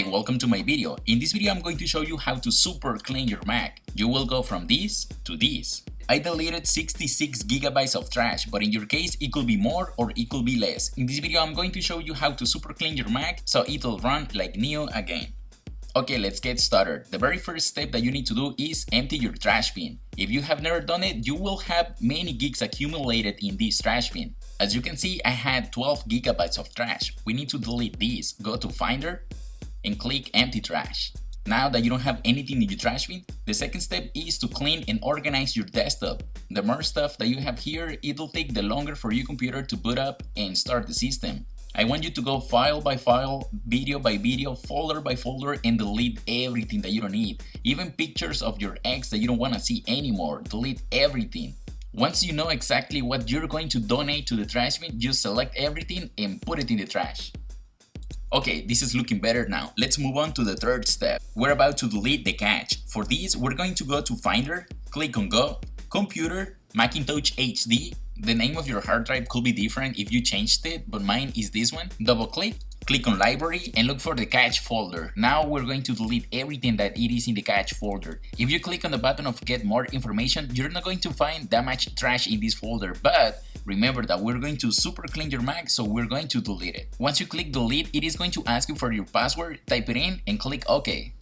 Hi, welcome to my video. In this video I'm going to show you how to super clean your Mac. You will go from this to this. I deleted 66 gigabytes of trash, but in your case it could be more or it could be less. In this video I'm going to show you how to super clean your Mac so it'll run like new again. Okay, let's get started. The very first step that you need to do is empty your trash bin. If you have never done it, you will have many gigs accumulated in this trash bin. As you can see, I had 12 gigabytes of trash. We need to delete these. Go to Finder and click Empty Trash. Now that you don't have anything in your trash bin, the second step is to clean and organize your desktop. The more stuff that you have here, it'll take the longer for your computer to boot up and start the system. I want you to go file by file, video by video, folder by folder, and delete everything that you don't need. Even pictures of your ex that you don't want to see anymore. Delete everything. Once you know exactly what you're going to donate to the trash bin, just select everything and put it in the trash. Okay, this is looking better now. Let's move on to the third step. We're about to delete the cache. For this, we're going to go to Finder, click on Go, Computer, Macintosh HD. The name of your hard drive could be different if you changed it, but mine is this one. Double click, click on Library, and look for the cache folder. Now we're going to delete everything that it is in the cache folder. If you click on the button of Get More Information, you're not going to find that much trash in this folder, but remember that we're going to super clean your Mac, so we're going to delete it. Once you click delete, it is going to ask you for your password, type it in, and click OK.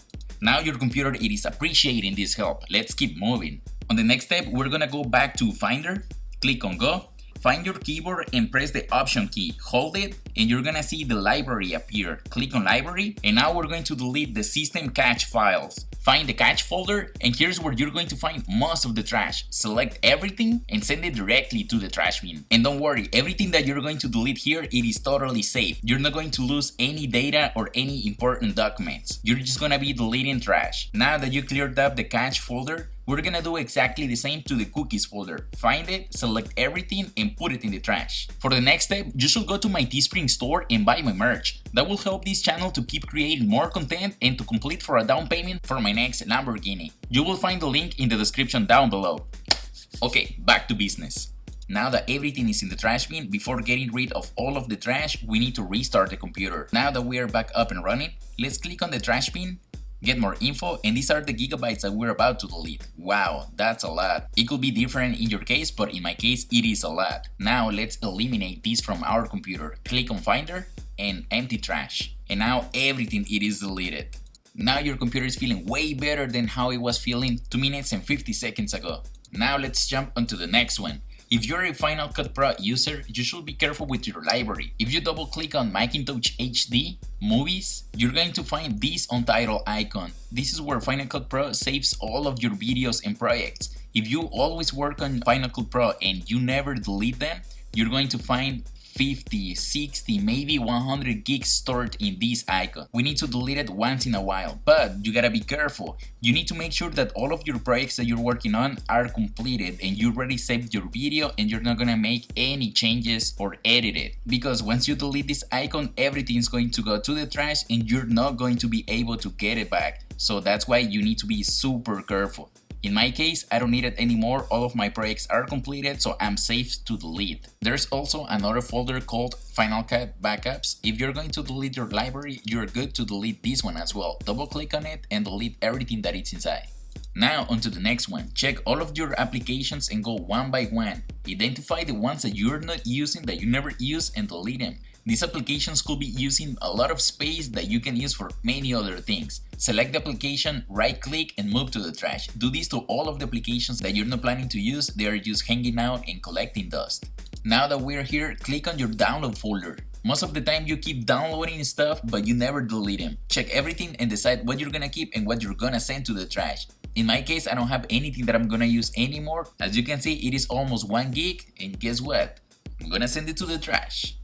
Now your computer it is appreciating this help. Let's keep moving. On the next step, we're gonna go back to Finder, click on Go, find your keyboard and press the Option key. Hold it and you're gonna see the library appear. Click on Library and now we're going to delete the system cache files. Find the cache folder and here's where you're going to find most of the trash. Select everything and send it directly to the trash bin. And don't worry, everything that you're going to delete here, it is totally safe. You're not going to lose any data or any important documents. You're just gonna be deleting trash. Now that you cleared up the cache folder, we're gonna do exactly the same to the cookies folder. Find it, select everything, and put it in the trash. For the next step, you should go to my Teespring store and buy my merch. That will help this channel to keep creating more content and to complete for a down payment for my next Lamborghini. You will find the link in the description down below. Okay, back to business. Now that everything is in the trash bin, before getting rid of all of the trash, we need to restart the computer. Now that we are back up and running, let's click on the trash bin, get more info, and these are the gigabytes that we're about to delete. Wow, that's a lot. It could be different in your case, but in my case, it is a lot. Now let's eliminate this from our computer. Click on Finder and Empty Trash. And now everything it is deleted. Now your computer is feeling way better than how it was feeling 2 minutes and 50 seconds ago. Now let's jump onto the next one. If you're a Final Cut Pro user, you should be careful with your library. If you double click on Macintosh HD, Movies, you're going to find this untitled icon. This is where Final Cut Pro saves all of your videos and projects. If you always work on Final Cut Pro and you never delete them, you're going to find 50, 60, maybe 100 gigs stored in this icon. We need to delete it once in a while, but you gotta be careful. You need to make sure that all of your projects that you're working on are completed and you already saved your video and you're not gonna make any changes or edit it. Because once you delete this icon, everything is going to go to the trash and you're not going to be able to get it back. So that's why you need to be super careful. In my case, I don't need it anymore, all of my projects are completed, so I'm safe to delete. There's also another folder called Final Cut Backups. If you're going to delete your library, you're good to delete this one as well. Double click on it and delete everything that is inside. Now onto the next one. Check all of your applications and go one by one. Identify the ones that you're not using, that you never use, and delete them. These applications could be using a lot of space that you can use for many other things. Select the application, right click, and move to the trash. Do this to all of the applications that you're not planning to use, they are just hanging out and collecting dust. Now that we're here, click on your download folder. Most of the time you keep downloading stuff, but you never delete them. Check everything and decide what you're gonna keep and what you're gonna send to the trash. In my case, I don't have anything that I'm gonna use anymore. As you can see, it is almost 1 gig, and guess what? I'm gonna send it to the trash.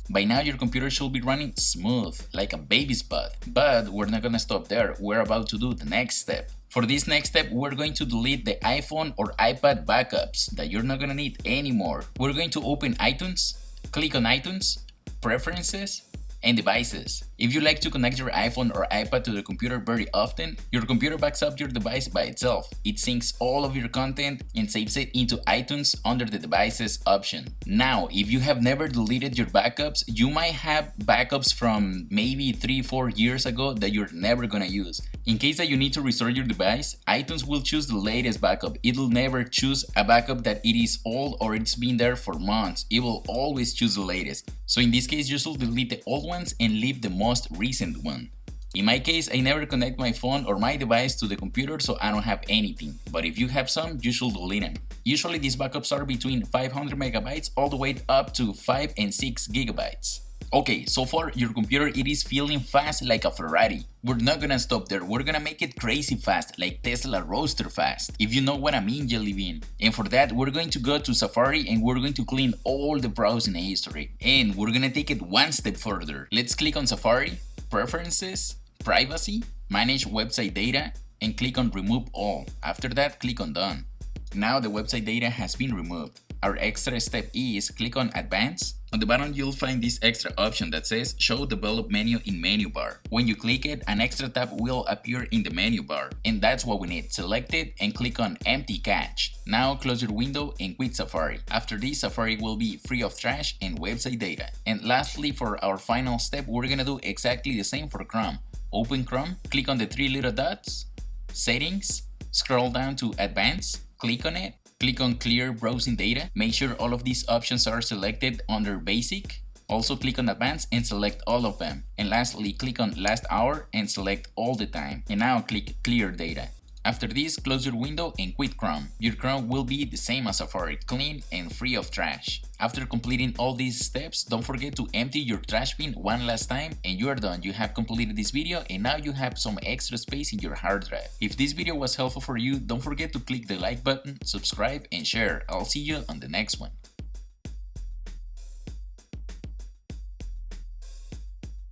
By now your computer should be running smooth, like a baby's butt. But we're not gonna stop there, we're about to do the next step. For this next step, we're going to delete the iPhone or iPad backups that you're not gonna need anymore. We're going to open iTunes, click on iTunes, Preferences, and devices. If you like to connect your iPhone or iPad to the computer very often, your computer backs up your device by itself. It syncs all of your content and saves it into iTunes under the devices option. Now, if you have never deleted your backups, you might have backups from maybe 3-4 years ago that you're never gonna use. In case that you need to restore your device, iTunes will choose the latest backup. It will never choose a backup that it is old or it's been there for months. It will always choose the latest. So in this case, you should delete the old ones and leave the most recent one. In my case, I never connect my phone or my device to the computer, so I don't have anything. But if you have some, you should delete them. Usually these backups are between 500 megabytes all the way up to 5 and 6 gigabytes. Okay, so far your computer it is feeling fast like a Ferrari. We're not gonna stop there, we're gonna make it crazy fast, like Tesla Roadster fast, if you know what I mean, Jelly Bean. And for that, we're going to go to Safari and we're going to clean all the browsing history. And we're gonna take it one step further. Let's click on Safari, Preferences, Privacy, Manage Website Data, and click on Remove All. After that, click on Done. Now the website data has been removed. Our extra step is click on Advanced. On the bottom, you'll find this extra option that says Show Develop Menu in Menu Bar. When you click it, an extra tab will appear in the menu bar, and that's what we need. Select it and click on Empty Cache. Now close your window and quit Safari. After this, Safari will be free of trash and website data. And lastly, for our final step, we're gonna do exactly the same for Chrome. Open Chrome, click on the 3 little dots, Settings, scroll down to Advanced, click on it. Click on Clear Browsing Data. Make sure all of these options are selected under Basic. Also click on Advanced and select all of them. And lastly, click on Last Hour and select all the time. And now click Clear Data. After this, close your window and quit Chrome. Your Chrome will be the same as Safari, clean and free of trash. After completing all these steps, don't forget to empty your trash bin one last time and you are done. You have completed this video and now you have some extra space in your hard drive. If this video was helpful for you, don't forget to click the like button, subscribe and share. I'll see you on the next one.